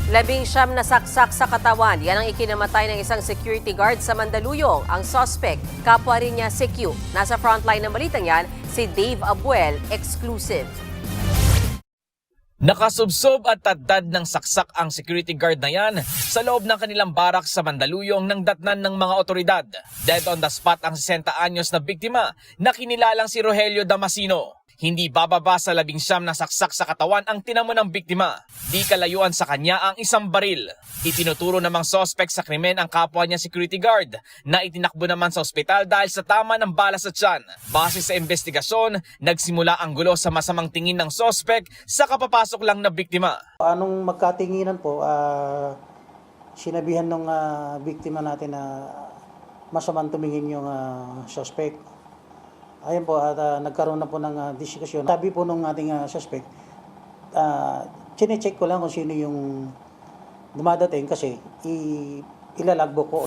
19 na saksak sa katawan. Yan ang ikinamatay ng isang security guard sa Mandaluyong. Ang suspect, kapwa rin niya si Q. Nasa frontline ng balitang yan, si Dave Abuel, exclusive. Nakasubsob at taddad ng saksak ang security guard na yan sa loob ng kanilang barak sa Mandaluyong nang datnan ng mga otoridad. Dead on the spot ang 60 anyos na biktima na kinilalang si Rogelio Damasino. Hindi bababa sa 19 na saksak sa katawan ang tinamo ng biktima. Di kalayuan sa kanya ang isang baril. Itinuturo namang suspect sa krimen ang kapwa niya security guard na itinakbo naman sa ospital dahil sa tama ng bala sa tiyan. Base sa investigasyon, nagsimula ang gulo sa masamang tingin ng suspect sa kapapasok lang na biktima. Anong magkatinginan po, sinabihan ng biktima natin na masamang tumingin yung suspect. Ayun po, at nagkaroon na po ng diskusyon. Sabi po nung ating suspect, chinecheck ko lang kung sino yung dumadating kasi ilalagbo ko.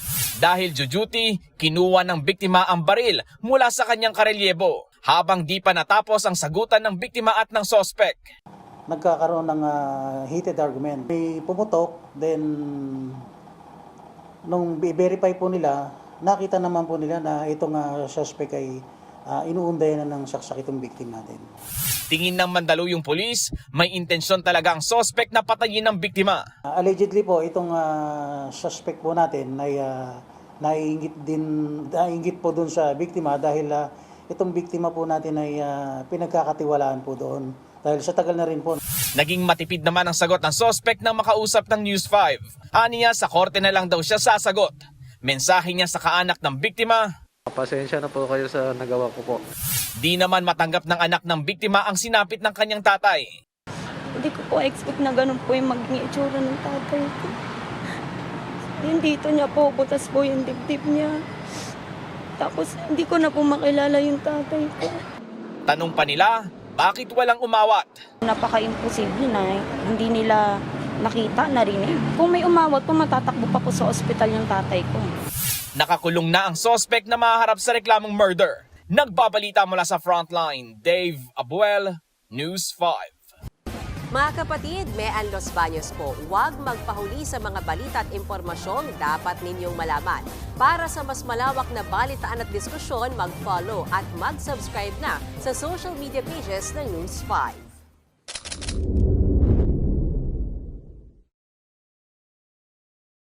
Dahil duty, kinuha ng biktima ang baril mula sa kanyang karelyebo habang di pa natapos ang sagutan ng biktima at ng suspect. Nagkakaroon ng heated argument. May pumutok, then nung i-verify po nila, nakita naman po nila na itong suspect ay inuundayan na ng saksak itong victim natin. Tingin ng Mandaluyong Police, may intensyon talaga ang suspect na patayin ng biktima. Allegedly po, itong suspect po natin ay naiinggit po dun sa biktima dahil itong biktima po natin ay pinagkakatiwalaan po doon. Dahil sa tagal na rin po. Naging matipid naman ang sagot ng suspect nang makausap ng News 5. Aniya, sa korte na lang daw siya sasagot. Mensahe niya sa kaanak ng biktima, Pasensya na po kayo sa nagawa ko po. di naman matanggap ng anak ng biktima ang sinapit ng kanyang tatay. Hindi ko po expect na ganun po yung maging itsura ng tatay ko. Yung dito niya po, butas po yung dibdib niya. Tapos hindi ko na po makilala yung tatay ko. Tanong pa nila, bakit walang umawat? Napaka-imposible na hindi nila nakita, narinig. Kung may umawat po, matatakbo pa po sa ospital yung tatay ko. Nakakulong na ang suspect na maharap sa reklamong murder. Nagbabalita mula sa frontline, Dave Abuel, News 5. Mga kapatid, Mean Los Baños po, huwag magpahuli sa mga balita at impormasyong dapat ninyong malaman. Para sa mas malawak na balitaan at diskusyon, mag-follow at mag-subscribe na sa social media pages ng News 5.